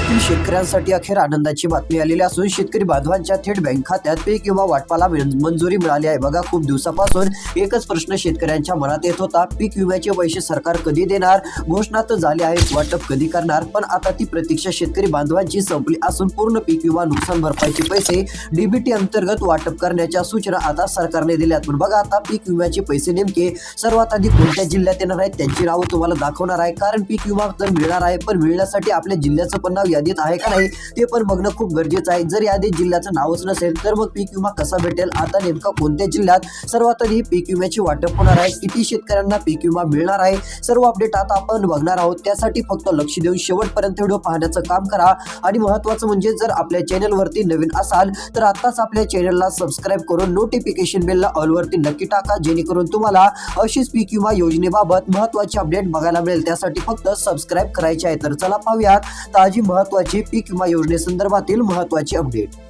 जिल्ह्यातील शेतकऱ्यांसाठी अखेर आनंदाची बातमी आलेली असून शेतकरी बांधवांच्या थेट बँक खात्यात पीक विमा वाटपाला मंजुरी मिळाली आहे। बघा, खूप दिवसापासून एकच प्रश्न शेतकऱ्यांच्या मनात येत होता, पीक विम्याचे पैसे सरकार कधी देणार, घोषणा तर झाली आहे, वाटप कधी करणार। पण आता ती प्रतीक्षा शेतकरी बांधवांची संपली असून पूर्ण पीक विमा नुकसान भरपाईचे पैसे डीबीटी अंतर्गत वाटप करण्याच्या सूचना आता सरकारने दिल्यात। पण बघा, आता पीक विम्याचे पैसे नेमके सर्वात आधी कोणत्या जिल्ह्यात येणार आहेत त्यांची नावं तुम्हाला दाखवणार आहे, कारण पीक विमा तर मिळणार आहे, पण मिळण्यासाठी आपल्या जिल्ह्याचं पण नाव यादीत आहे का नाही ते पण बघणं खूप गरजेचं आहे। जर यादीत जिल्ह्याचं नावच नसेल तर मग पीक विमा कसा भेटेल, आता नेमका कोणत्या जिल्ह्यात सर्वात आधी पीक विम्याची वाटप होणार आहे, किती शेतकऱ्यांना पीक विमा मिळणार आहे, सर्व अपडेट आता आपण बघणार आहोत। त्यासाठी फक्त लक्ष देऊन शेवटपर्यंत व्हिडिओ पाहण्याचं काम करा। आणि महत्त्वाचं म्हणजे जर आपल्या चॅनलवरती नवीन असाल तर आताच आपल्या चॅनलला सबस्क्राइब करून नोटिफिकेशन बेलला ऑल वरती नक्की टाका, जेणेकरून तुम्हाला अशीच पीक विमा योजनेबाबत महत्त्वाची अपडेट बघायला मिळेल। त्यासाठी फक्त सबस्क्राइब करायचे आहे। तर चला पाहूयात ताजी महत्त्वाची पीक विमा योजनेसंदर्भातील महत्त्वाची अपडेट।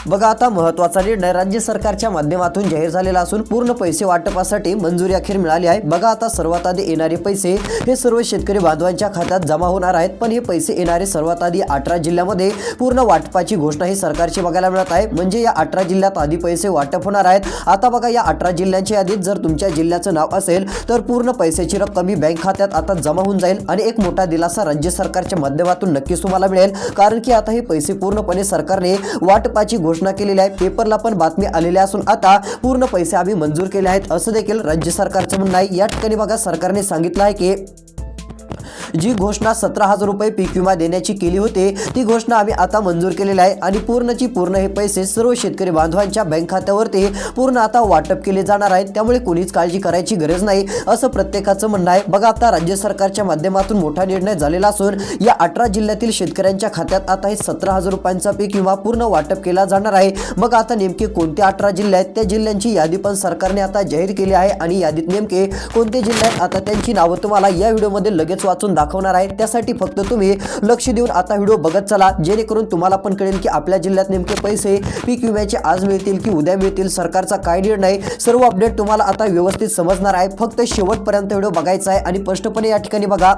बघा, आता महत्त्वाचा निर्णय राज्य सरकारच्या माध्यमातून जाहीर झालेला असून पूर्ण पैसे वाटपासाठी मंजुरी अखेर मिळाली आहे। बघा, आता सर्वात आधी येणारे पैसे हे सर्व शेतकरी बांधवांच्या खात्यात जमा होणार आहेत, पण हे पैसे येणारे सर्वात आधी 18 जिल्ह्यामध्ये पूर्ण वाटपाची घोषणा ही सरकारची बघायला मिळत आहे। म्हणजे या 18 जिल्ह्यात आधी पैसे वाटप होणार आहेत। आता बघा, या 18 जिल्ह्यांच्या यादीत जर तुमच्या जिल्ह्याचं नाव असेल तर पूर्ण पैशाची रक्कम ही बँक खात्यात आता जमा होऊन जाईल आणि एक मोठा दिलासा राज्य सरकारच्या माध्यमातून नक्कीच तुम्हाला मिळेल, कारण की आता हे पैसे पूर्णपणे सरकारने वाटपाची घोषणा केलेली आहे। पेपरला पण बातमी आलेली असून आता पूर्ण पैसे आम्ही मंजूर केले आहेत असं देखील राज्य सरकारचं म्हणणं आहे। या ठिकाणी बघा, सरकारने सांगितलं आहे की जी घोषणा 17,000 रुपये पीक विमा देण्याची केली होती ती घोषणा आम्ही आता मंजूर केलेली आहे आणि पूर्णची पूर्ण हे पैसे सर्व शेतकरी बांधवांच्या बँक खात्यावरती पूर्ण आता वाटप केले जाणार आहेत। त्यामुळे कोणीच काळजी करायची गरज नाही असं प्रत्येकाचं म्हणणं आहे। बघा, आता राज्य सरकारच्या माध्यमातून मोठा निर्णय झालेला असून या 18 जिल्ह्यातील शेतकऱ्यांच्या खात्यात आता हे 17,000 रुपयांचा पीक विमा पूर्ण वाटप केला जाणार आहे। मग आता नेमके कोणते 18 जिल्हे आहेत त्या जिल्ह्यांची यादी पण सरकारने आता जाहीर केली आहे आणि यादीत नेमके कोणते जिल्हे आहेत आता त्यांची नावं तुम्हाला या व्हिडिओमध्ये लगेच वाचून दाखवणार आहे। त्यासाठी फक्त तुम्ही लक्ष देऊन आता व्हिडिओ बघत चला, जेणेकरून तुम्हाला पण कळेल की आपल्या जिल्ह्यात नेमके पैसे पीक विम्याचे आज मिळतील की उद्या मिळतील, सरकारचा काय निर्णय, सर्व अपडेट तुम्हाला आता व्यवस्थित समजणार आहे। फक्त शेवटपर्यंत व्हिडिओ बघायचा आहे आणि स्पष्टपणे या ठिकाणी बघा,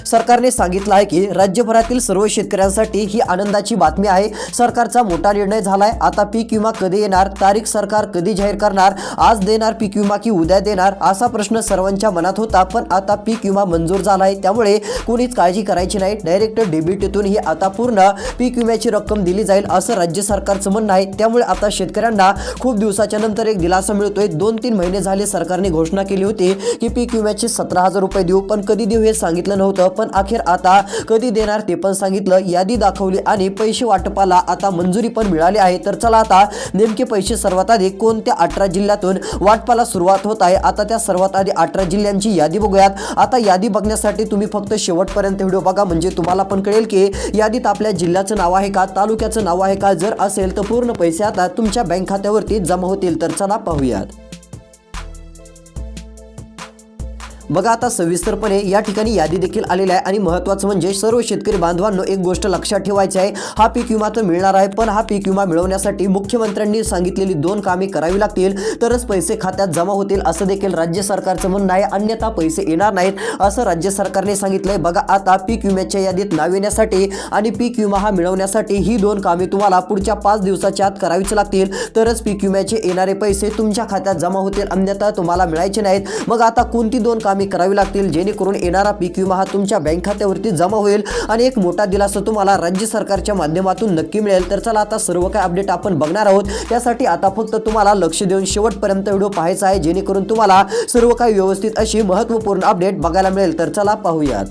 सरकारने सांगितलं आहे की राज्यभरातील सर्व शेतकऱ्यांसाठी ही आनंदाची बातमी आहे। सरकारचा मोठा निर्णय झालाय। आता पीक विमा कधी येणार, तारीख सरकार कधी जाहीर करणार, आज देणार पीक विमा की उद्या देणार, असा प्रश्न सर्वांच्या मनात होता, पण आता पीक विमा मंजूर झालाय। त्यामुळे कोणीच काळजी करायची नाही, डायरेक्ट डीबीटीतून ही आता पूर्ण पीक विम्याची रक्कम दिली जाईल असं राज्य सरकारचं म्हणणं आहे। त्यामुळे आता शेतकऱ्यांना खूप दिवसाच्या नंतर एक दिलासा मिळतोय। 2-3 महिने झाले सरकारने घोषणा केली होती की पीक विम्याचे 17,000 रुपये देऊ, पण कधी देऊ हे सांगितलं नव्हतं, पण अखेर आता कधी देणार ते पण सांगितलं, यादी दाखवली आणि पैसे वाटपाला आता मंजुरी पण मिळाली आहे। तर चला, आता नेमके पैसे सर्वात आधी कोणत्या 18 जिल्ह्यातून वाटपाला सुरुवात होत आहे, आता त्या सर्वात आधी 18 जिल्ह्यांची यादी बघूयात। आता यादी बघण्यासाठी तुम्ही फक्त शेवटपर्यंत व्हिडिओ बघा, म्हणजे तुम्हाला पण कळेल की यादीत आपल्या जिल्ह्याचं नाव आहे का, तालुक्याचं नाव आहे का, जर असेल तर पूर्ण पैसे आता तुमच्या बँक खात्यावरती जमा होतील। तर चला पाहूयात। बघा, आता सविस्तरपणे या ठिकाणी यादी देखील आलेली आहे आणि महत्त्वाचं म्हणजे सर्व शेतकरी बांधवांनो एक गोष्ट लक्षात ठेवायची आहे, हा पीक विमा तर मिळणार आहे, पण हा पीक विमा मिळवण्यासाठी मुख्यमंत्र्यांनी सांगितलेली 2 कामे करावी लागतील तरच पैसे खात्यात जमा होतील असं देखील राज्य सरकारचं म्हणणं आहे, अन्यथा पैसे येणार नाहीत असं राज्य सरकारने सांगितलंय। बघा, आता पीक विम्याच्या यादीत नाव येण्यासाठी आणि पीक विमा हा मिळवण्यासाठी ही 2 कामे तुम्हाला पुढच्या 5 दिवसाच्या आत करावीच लागतील, तरच पीक विम्याचे येणारे पैसे तुमच्या खात्यात जमा होतील, अन्यथा तुम्हाला मिळायचे नाहीत। मग आता कोणती 2 कामे करावी लागतील जेणेकरून येणारा पीक विमा हा तुमच्या बँक खात्यावरती जमा होईल आणि एक मोठा दिलासा तुम्हाला राज्य सरकारच्या माध्यमातून नक्की मिळेल। तर चला, आता सर्व काही अपडेट आपण बघणार आहोत। त्यासाठी आता फक्त तुम्हाला लक्ष देऊन शेवटपर्यंत व्हिडिओ पाहायचा आहे, जेणेकरून तुम्हाला सर्व काही व्यवस्थित अशी महत्त्वपूर्ण अपडेट बघायला मिळेल। तर चला पाहूयात।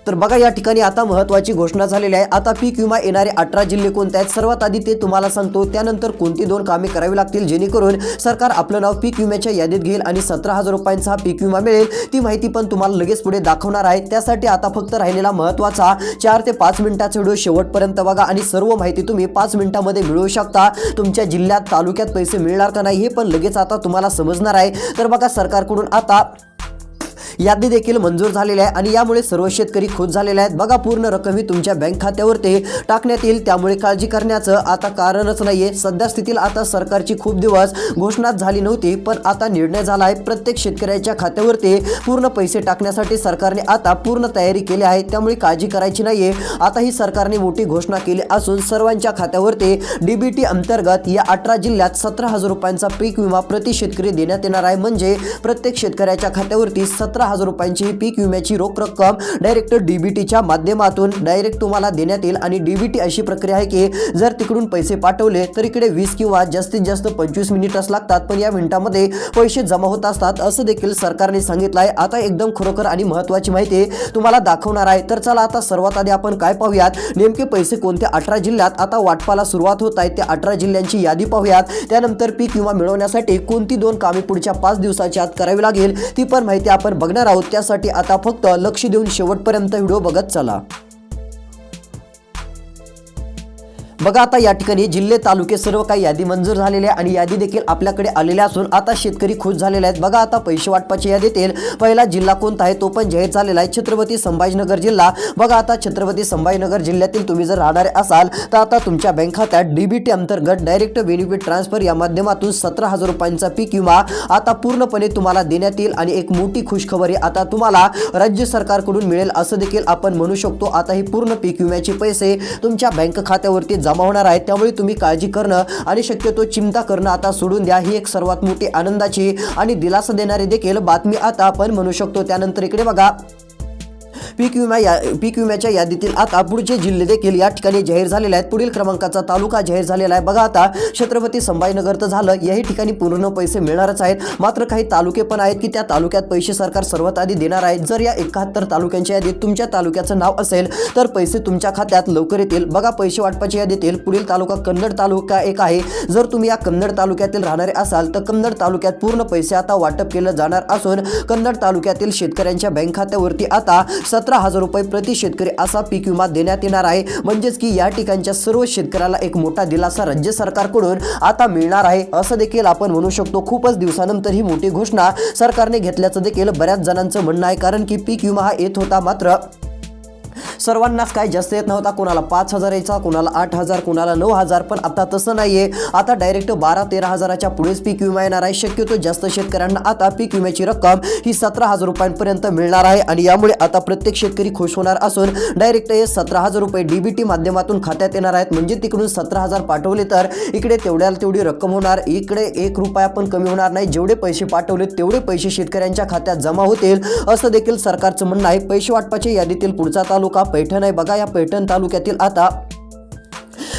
तर बघा, या ठिकाणी आता महत्त्वाची घोषणा झालेली आहे। आता पीक विमा येणारे 18 जिल्हे कोणते आहेत सर्वात आधी ते तुम्हाला सांगतो, त्यानंतर कोणती 2 कामे करावी लागतील जेणेकरून सरकार आपलं नाव पीक विम्याच्या यादीत घेईल आणि 17,000 रुपयांचा पीक विमा मिळेल, ती माहिती पण तुम्हाला लगेच पुढे दाखवणार आहे। त्यासाठी आता फक्त राहिलेला महत्त्वाचा 4 ते 5 मिनिटाचा व्हिडिओ शेवटपर्यंत बघा आणि सर्व माहिती तुम्ही 5 मिनिटांमध्ये मिळवू शकता। तुमच्या जिल्ह्यात तालुक्यात पैसे मिळणार का नाही हे पण लगेच आता तुम्हाला समजणार आहे। तर बघा, सरकारकडून आता यादी देखील मंजूर झालेली आहे आणि यामुळे सर्व शेतकरी खुश झालेले आहेत। बघा पूर्ण रक्कम ही तुमच्या बँक खात्यावरती टाकण्यात येईल, त्यामुळे काळजी करण्याचं आता कारणच नाहीये। सध्या स्थितीला आता सरकारची खूप दिवस घोषणा झाली नव्हती, पण आता निर्णय झाला आहे। प्रत्येक शेतकऱ्याच्या खात्यावरती पूर्ण पैसे टाकण्यासाठी सरकारने आता पूर्ण तयारी केली आहे, त्यामुळे काळजी करायची नाहीये। आता ही सरकारने मोठी घोषणा केली असून सर्वांच्या खात्यावरती डीबीटी अंतर्गत या 18 जिल्ह्यात 17,000 रुपयांचा पीक विमा प्रति शेतकरी देण्यात येणार आहे। म्हणजे प्रत्येक शेतकऱ्याच्या खात्यावरती 17,000 रुपयांची ही पीक विम्याची रोख रक्कम डायरेक्ट डीबीटीच्या माध्यमातून डायरेक्ट तुम्हाला देण्यात येईल। आणि डीबीटी अशी प्रक्रिया आहे की जर तिकडून पैसे पाठवले तर इकडे 20 किंवा जास्तीत जास्त 25 मिनिटच लागतात, पण या मिनिटांमध्ये पैसे जमा होत असतात असं देखील सरकारने सांगितलं आहे। आता एकदम खरोखर आणि महत्त्वाची माहिती तुम्हाला दाखवणार आहे। तर चला आता सर्वात आधी आपण काय पाहूयात, नेमके पैसे कोणत्या 18 जिल्ह्यात आता वाटपाला सुरुवात होत आहे त्या 18 जिल्ह्यांची यादी पाहूयात। त्यानंतर पीक विमा मिळवण्यासाठी कोणती 2 कामे पुढच्या 5 दिवसाच्या आत करावी लागेल ती पण माहिती आपण बघणार आहोत। त्यासाठी आता फक्त लक्ष देऊन शेवटपर्यंत व्हिडिओ बघत चला। बघा आता या ठिकाणी जिल्हे तालुके सर्व काही यादी मंजूर झालेली आहे आणि यादी देखील आपल्याकडे आलेली असून आता शेतकरी खुश झालेले आहेत। बघा आता पैसे वाटपाच्या यादीतील पहिला जिल्हा कोणता आहे तो पण जाहीर झालेला आहे, छत्रपती संभाजीनगर जिल्हा। बघा आता छत्रपती संभाजीनगर जिल्ह्यातील तुम्ही जर राहणारे असाल तर आता तुमच्या बँक खात्यात डीबीटी अंतर्गत डायरेक्ट बेनिफिट ट्रान्सफर या माध्यमातून 17,000 रुपयांचा पीक विमा आता पूर्णपणे तुम्हाला देण्यात येईल। आणि एक मोठी खुशखबरी आता तुम्हाला राज्य सरकारकडून मिळेल असं देखील आपण म्हणू शकतो। आता ही पूर्ण पीक विम्याचे पैसे तुमच्या बँक खात्यावरती जमा होणार आहे, त्यामुळे तुम्ही काळजी करणं आणि शक्यतो चिंता करणं आता सोडून द्या। ही एक सर्वात मोठी आनंदाची आणि दिलासा देणारी देखील बातमी आता आपण म्हणू शकतो। त्यानंतर इकडे बघा पीक विम्याच्या यादीतील आता पुढचे जिल्हे देखील या ठिकाणी जाहीर झालेले आहेत। पुढील क्रमांकाचा तालुका जाहीर झालेला आहे। बघा आता छत्रपती संभाजीनगर तर झालं, याही ठिकाणी पूर्ण पैसे मिळणारच आहेत, मात्र काही तालुके पण आहेत की त्या तालुक्यात पैसे सरकार सर्वात आधी देणार आहे। जर या 71 तालुक्यांच्या यादीत तुमच्या तालुक्याचं नाव असेल तर पैसे तुमच्या खात्यात लवकर येतील। बघा पैसे वाटपाच्या यादीतील पुढील तालुका कन्नड तालुका एक आहे। जर तुम्ही या कन्नड तालुक्यातील राहणारे असाल तर कन्नड तालुक्यात पूर्ण पैसे आता वाटप केलं जाणार असून कन्नड तालुक्यातील शेतकऱ्यांच्या बँक खात्यावरती आता 17,000 रुपये प्रति शेतकरी असा पीक विमा देण्यात येणार आहे। म्हणजेच की या ठिकाणच्या सर्व शेतकऱ्याला एक मोठा दिलासा राज्य सरकारकडून आता मिळणार आहे असं देखील आपण म्हणू शकतो। खूपच दिवसानंतर ही मोठी घोषणा सरकारने घेतल्याचं देखील बऱ्याच जणांचं म्हणणं आहे, कारण की पीक विमा हा येत होता मात्र सर्वांनाच काय जास्त येत नव्हता, कोणाला 5,000 यायचा, कोणाला 8,000, कोणाला 9,000, पण आता तसं नाहीये। आता डायरेक्ट 12-13 हजाराच्या पुढेच पीक विमा येणार आहे। शक्यतो जास्त शेतकऱ्यांना आता पीक विम्याची रक्कम ही 17,000 रुपयांपर्यंत मिळणार आहे आणि यामुळे आता प्रत्येक शेतकरी खुश होणार असून डायरेक्ट हे 17,000 रुपये डीबीटी माध्यमातून खात्यात येणार आहेत। म्हणजे तिकडून 17,000 पाठवले तर इकडे तेवढी रक्कम होणार, इकडे 1 रुपया पण कमी होणार नाही। जेवढे पैसे पाठवले तेवढे पैसे शेतकऱ्यांच्या खात्यात जमा होतील असं देखील सरकारचं म्हणणं आहे। पैसे वाटपाच्या यादीतील पुढचा तालुका पैठण आहे। बघा या पैठण तालुक्यातील आता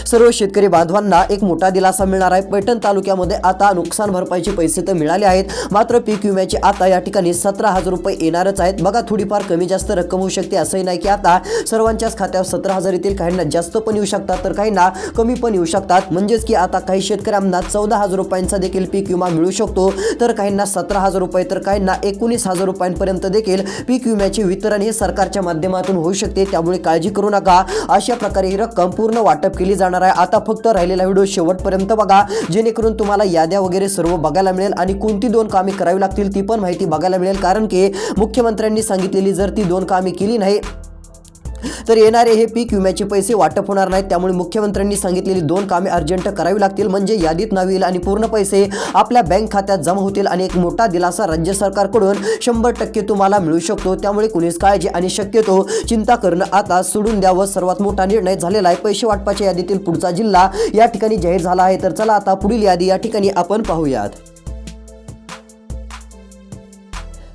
सर्व शेतकरी बांधवांना एक मोठा दिलासा मिळणार आहे। पैठण तालुक्यामध्ये आता नुकसान भरपाईचे पैसे तर मिळाले आहेत, मात्र पीक विम्याचे आता या ठिकाणी 17,000 रुपये येणारच आहेत। बघा थोडीफार कमी जास्त रक्कम होऊ शकते, असंही नाही की आता सर्वांच्याच खात्यावर 17,000 येतील, काहींना जास्त पण येऊ शकतात तर काहींना कमी पण येऊ शकतात। म्हणजेच की आता काही शेतकऱ्यांना 14,000 रुपयांचा देखील पीक विमा मिळू शकतो, तर काहींना 17,000 रुपये तर काहींना 19,000 रुपयांपर्यंत देखील पीक विम्याचे वितरण हे सरकारच्या माध्यमातून होऊ शकते। त्यामुळे काळजी करू नका, अशा प्रकारे ही रक्कम पूर्ण वाटप केली जाणार आहे। आता फक्त राहिलेला व्हिडिओ शेवटपर्यंत बघा, जेणेकरून तुम्हाला याद्या वगैरे सर्व बघायला मिळेल आणि कोणती 2 कामे करावी लागतील ती पण माहिती बघायला मिळेल, कारण की मुख्यमंत्र्यांनी सांगितलेली जर ती 2 कामे केली नाही तर येणारे हे पीक विम्याचे पैसे वाटप होणार नाहीत। त्यामुळे मुख्यमंत्र्यांनी सांगितलेली 2 कामे अर्जंट करावी लागतील, म्हणजे यादीत नाव येईल आणि पूर्ण पैसे आपल्या बँक खात्यात जमा होतील आणि एक मोठा दिलासा राज्य सरकारकडून 100% तुम्हाला मिळू शकतो। त्यामुळे कुणीच काळजी आणि शक्यतो चिंता करणं आता सोडून द्यावं, सर्वात मोठा निर्णय झालेला आहे। पैसे वाटपाच्या यादीतील पुढचा जिल्हा या ठिकाणी जाहीर झाला आहे। तर चला आता पुढील यादी या ठिकाणी आपण पाहूयात।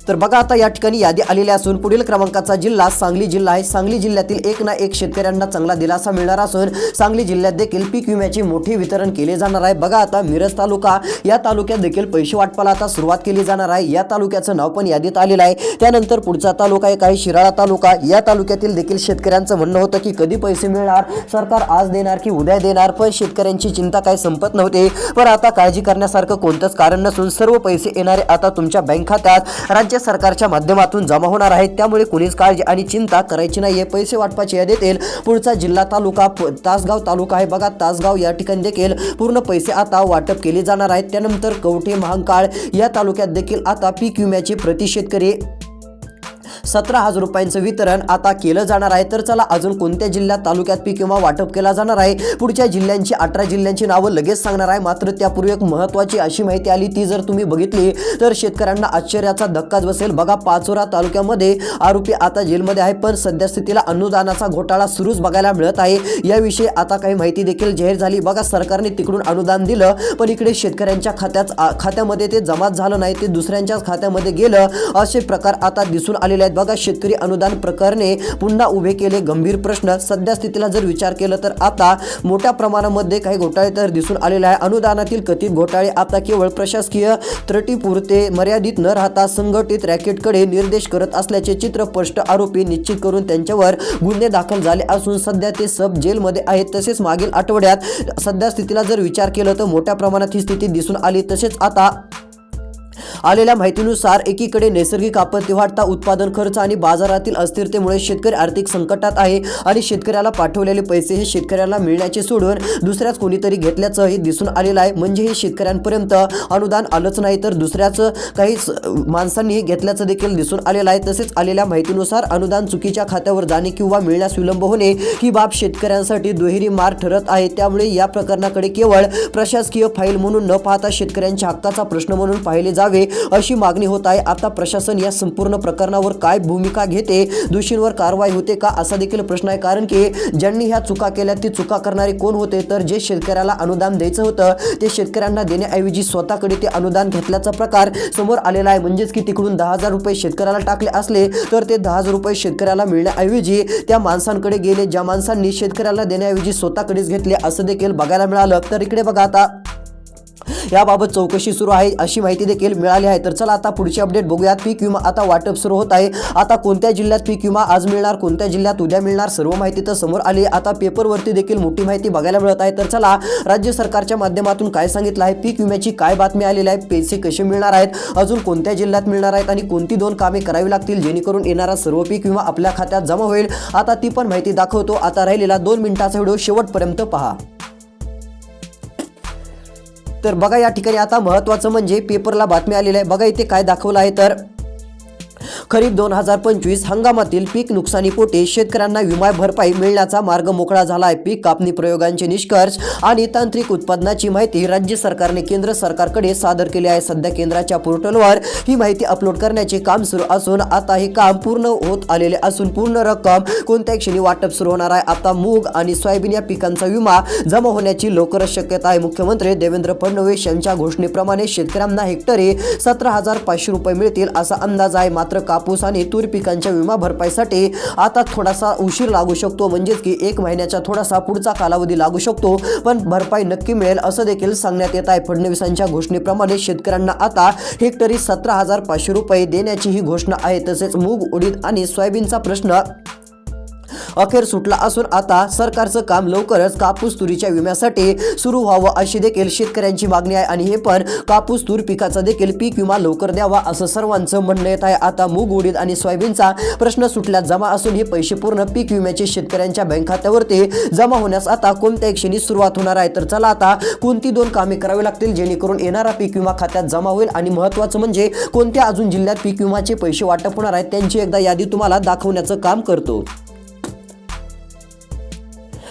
तर बघा आता या ठिकाणी यादी आलेली असून पुढील क्रमांकाचा जिल्हा सांगली जिल्हा आहे। सांगली जिल्ह्यातील एक ना एक शेतकऱ्यांना चांगला दिलासा मिळणार असून सांगली जिल्ह्यात देखील पीक विम्याचे मोठे वितरण केले जाणार आहे। बघा आता मिरज तालुका, या तालुक्यात देखील पैसे वाटपाला आता सुरुवात केली जाणार आहे। या तालुक्याचं नाव पण यादीत आलेलं आहे। त्यानंतर पुढचा तालुका एक आहे शिराळा तालुका, या तालुक्यातील देखील शेतकऱ्यांचं म्हणणं होतं की कधी पैसे मिळणार, सरकार आज देणार की उद्या देणार, पण शेतकऱ्यांची चिंता काय संपत नव्हती। पण आता काळजी करण्यासारखं कोणतंच कारण नसून सर्व पैसे येणारे आता तुमच्या बँक खात्यात राज्य सरकारच्या माध्यमातून जमा होणार आहेत। त्यामुळे कुणीच काळजी आणि चिंता करायची नाहीये। पैसे वाटपाच्या यादीतील पुढचा जिल्हा तालुका तासगाव तालुका आहे। बघा तासगाव या ठिकाणी देखील पूर्ण पैसे आता वाटप केले जाणार आहेत। त्यानंतर कवठे महांकाळ या तालुक्यात देखील आता पीक विम्याचे प्रति शेतकरी 17,000 रुपयांचं वितरण आता केलं जाणार आहे। तर चला अजून कोणत्या जिल्ह्यात तालुक्यात पीक विमा वाटप केला जाणार आहे, पुढच्या जिल्ह्यांची 18 जिल्ह्यांची नावं लगेच सांगणार आहे। मात्र त्यापूर्वी एक महत्त्वाची अशी माहिती आली, ती जर तुम्ही बघितली तर शेतकऱ्यांना आश्चर्याचा धक्काच बसेल। बघा पाचोरा तालुक्यामध्ये आरोपी आता जेलमध्ये आहे, पण सद्यस्थितीला अनुदानाचा घोटाळा सुरूच बघायला मिळत आहे। याविषयी आता काही माहिती देखील जाहीर झाली। बघा सरकारने तिकडून अनुदान दिलं, पण इकडे शेतकऱ्यांच्या खात्यामध्ये ते जमा झालं नाही, ते दुसऱ्यांच्याच खात्यामध्ये गेलं, असे प्रकार आता दिसून आलेले आहेत। बघा शेतकरी अनुदान प्रकरणे पुन्हा उभे केले गंभीर प्रश्न। सध्या स्थितीला जर विचार केला तर आता मोठ्या प्रमाणामध्ये काही घोटाळे तर दिसून आलेले आहे। अनुदानातील कथित घोटाळे आता केवळ प्रशासकीय त्रुटीपुरते मर्यादित न राहता संघटित रॅकेटकडे निर्देश करत असल्याचे चित्र स्पष्ट। आरोपी निश्चित करून त्यांच्यावर गुन्हे दाखल झाले असून सध्या ते सब जेलमध्ये आहेत। तसेच मागील आठवड्यात सध्या स्थितीला जर विचार केला तर मोठ्या प्रमाणात ही स्थिती दिसून आली। तसेच आता आलेल्या माहितीनुसार एकीकडे नैसर्गिक आपत्ती, वाढता उत्पादन खर्च आणि बाजारातील अस्थिरतेमुळे शेतकरी आर्थिक संकटात आहे आणि शेतकऱ्याला पाठवलेले पैसे हे शेतकऱ्याला मिळण्याचे सोडून दुसऱ्याच कोणीतरी घेतल्याचं हे दिसून आलेलं आहे। म्हणजे हे शेतकऱ्यांपर्यंत अनुदान आलंच नाही, तर दुसऱ्याच काही माणसांनी घेतल्याचं देखील दिसून आलेलं आहे। तसेच आलेल्या माहितीनुसार अनुदान चुकीच्या खात्यावर जाणे किंवा मिळण्यास विलंब होणे ही बाब शेतकऱ्यांसाठी दुहेरी मार ठरत आहे। त्यामुळे या प्रकरणाकडे केवळ प्रशासकीय फाईल म्हणून न पाहता शेतकऱ्यांच्या हक्काचा प्रश्न म्हणून पाहिले जावे अशी मागणी होत आहे। आता प्रशासन या संपूर्ण प्रकरणावर काय भूमिका घेते, दोषींवर कारवाई होते का, असा देखील प्रश्न आहे। कारण की ज्यांनी ह्या चुका केल्या ती चुका करणारे कोण होते, तर जे शेतकऱ्याला अनुदान द्यायचं होतं ते शेतकऱ्यांना देण्याऐवजी स्वतःकडे ते अनुदान घेतल्याचा प्रकार समोर आलेला आहे। म्हणजेच की तिकडून 10,000 रुपये शेतकऱ्याला टाकले असले तर ते 10,000 रुपये शेतकऱ्याला मिळण्याऐवजी त्या माणसांकडे गेले, ज्या माणसांनी शेतकऱ्याला देण्याऐवजी स्वतःकडेच घेतले, असं देखील बघायला मिळालं। तर इकडे बघा आता याबाबत चौकशी सुरू आहे अशी माहिती देखील मिळाली आहे। तर चला आता पुढची अपडेट बघूयात। पीक विमा आता वाटप सुरू होत आहे। आता कोणत्या जिल्ह्यात पीक विमा आज मिळणार, कोणत्या जिल्ह्यात उद्या मिळणार, सर्व माहिती तर समोर आली। आता पेपरवरती देखील मोठी माहिती बघायला मिळत आहे। तर चला राज्य सरकारच्या माध्यमातून काय सांगितलं आहे, पीक विम्याची काय बातमी आलेली आहे, पैसे कसे मिळणार आहेत, अजून कोणत्या जिल्ह्यात मिळणार आहेत आणि कोणती 2 कामे करावी लागतील जेणेकरून येणारा सर्व पीक विमा आपल्या खात्यात जमा होईल, आता ती पण माहिती दाखवतो। आता राहिलेला 2 मिनिटाचा व्हिडिओ शेवटपर्यंत पहा। तर बघा या ठिकाणी आता महत्त्वाचं म्हणजे पेपरला बातमी आलेली आहे। बघा इथे काय दाखवलं आहे, तर खरीप 2025 हंगामातील पीक नुकसानीपोटी शेतकऱ्यांना विमा भरपाई मिळण्याचा मार्ग मोकळा झाला आहे। पीक कापणी प्रयोगांचे निष्कर्ष आणि तांत्रिक उत्पादनाची माहिती राज्य सरकारने केंद्र सरकारकडे सादर केली आहे। सध्या केंद्राच्या पोर्टलवर ही माहिती अपलोड करण्याचे काम सुरू असून आता हे काम पूर्ण होत आलेले असून पूर्ण रक्कम कोणत्या क्षणी वाटप सुरू होणार आहे। आता मूग आणि सोयाबीन या पिकांचा विमा जमा होण्याची लवकरच शक्यता आहे। मुख्यमंत्री देवेंद्र फडणवीस यांच्या घोषणेप्रमाणे शेतकऱ्यांना हेक्टरी 17,500 रुपये मिळतील असा अंदाज आहे। मात्र कापूस आणि तूर पिकांच्या विमा भरपाईसाठी आता थोडासा उशीर लागू शकतो, म्हणजेच की 1 महिन्याचा थोडासा पुढचा कालावधी लागू शकतो, पण भरपाई नक्की मिळेल असं देखील सांगण्यात येत आहे। फडणवीसांच्या घोषणेप्रमाणे शेतकऱ्यांना आता हेक्टरी 17,500 रुपये देण्याची ही घोषणा आहे। तसेच मूग, उडीद आणि सोयाबीनचा प्रश्न अखेर सुटला असून आता सरकारचं काम लवकरच कापूस तुरीच्या विम्यासाठी सुरू व्हावं अशी देखील शेतकऱ्यांची मागणी आहे आणि हे पण कापूस तूर पिकाचा देखील पीक विमा लवकर द्यावा असं सर्वांचं म्हणणं येत आहे। आता मूग, उडीद आणि सोयाबीनचा प्रश्न सुटल्यात जमा असून हे पैसे पूर्ण पीक विम्याचे शेतकऱ्यांच्या बँक खात्यावरती जमा होण्यास आता कोणत्या क्षणी सुरुवात होणार आहे। तर चला आता कोणती 2 कामे करावी लागतील जेणेकरून येणारा पीक विमा खात्यात जमा होईल आणि महत्त्वाचं म्हणजे कोणत्या अजून जिल्ह्यात पीक विमाचे पैसे वाटप होणार आहेत त्यांची एकदा यादी तुम्हाला दाखवण्याचं काम करतो।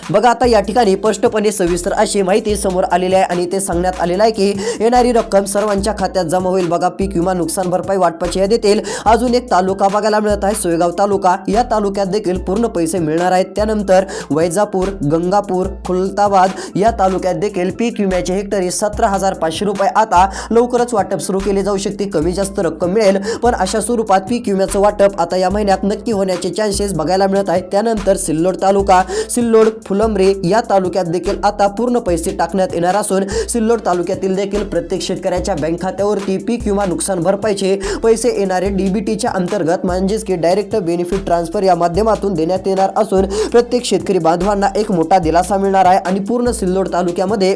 बघा आता या ठिकाणी स्पष्टपणे सविस्तर अशी माहिती समोर आलेली आहे आणि ते सांगण्यात आलेलं आहे की येणारी रक्कम सर्वांच्या खात्यात जमा होईल। बघा पीक विमा नुकसान भरपाई वाटपाची यादीतील अजून एक तालुका बघायला मिळत आहे, सोयगाव तालुका। या तालुक्यात देखील पूर्ण पैसे मिळणार आहेत। त्यानंतर वैजापूर, गंगापूर, खुलताबाद या तालुक्यात देखील पीक विम्याचे हेक्टरी 17,500 रुपये आता लवकरच वाटप सुरू केले जाऊ शकते। कमी जास्त रक्कम मिळेल, पण अशा स्वरूपात पीक विम्याचं वाटप आता या महिन्यात नक्की होण्याचे चान्सेस बघायला मिळत आहेत। त्यानंतर सिल्लोड तालुका, सिल्लोड, फुलंब्री या तालुक्यात देखील आता पूर्ण पैसे टाकण्यात येणार असून सिल्लोड तालुक्यातील देखील प्रत्येक शेतकऱ्याच्या बँक खात्यावरती पीक विमा नुकसान भरपाईचे पैसे येणारे डीबीटीच्या अंतर्गत म्हणजेच की डायरेक्ट बेनिफिट ट्रान्सफर या माध्यमातून देण्यात येणार असून प्रत्येक शेतकरी बांधवांना एक मोठा दिलासा मिळणार आहे आणि पूर्ण सिल्लोड तालुक्यामध्ये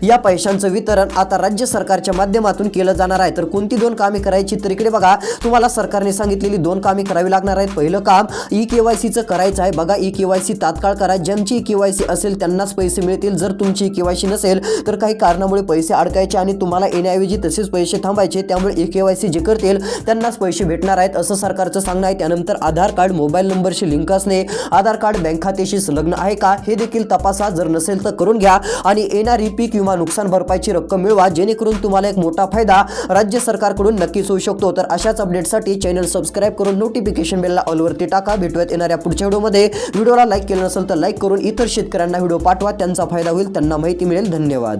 या पैशांचं वितरण आता राज्य सरकारच्या माध्यमातून केलं जाणार आहे। तर कोणती 2 कामे करायची, तर इकडे बघा तुम्हाला सरकारने सांगितलेली 2 कामे करावी लागणार आहेत। पहिलं काम ई-केवायसीचं करायचं आहे। बघा ई-केवायसी तात्काळ करा, ज्यांची ई-केवायसी असेल त्यांनाच पैसे मिळतील। जर तुमची ई-केवायसी नसेल तर काही कारणामुळे पैसे अडकायचे आणि तुम्हाला येण्याऐवजी तसेच पैसे थांबायचे, त्यामुळे ई-केवायसी जे करतील त्यांनाच पैसे भेटणार आहेत असं सरकारचं सांगणं आहे। त्यानंतर आधार कार्ड मोबाईल नंबरशी लिंक असणे, आधार कार्ड बँक खात्याशी संलग्न आहे का हे देखील तपासा, जर नसेल तर करून घ्या आणि येणारी पीक विमा नुकसान भरपाईची रक्कम मिळवा, जेणेकरून तुम्हाला एक मोठा फायदा राज्य सरकारकडून नक्कीच होऊ शकतो। तर अशाच अपडेटसाठी चॅनल सबस्क्राइब करून नोटिफिकेशन बेलला ऑलवरती टाका। भेटूयात येणाऱ्या पुढच्या व्हिडिओमध्ये। व्हिडिओला लाईक केलं नसेल तर लाईक करून इतर शेतकऱ्यांना व्हिडिओ पाठवा, त्यांचा फायदा होईल, त्यांना माहिती मिळेल। धन्यवाद।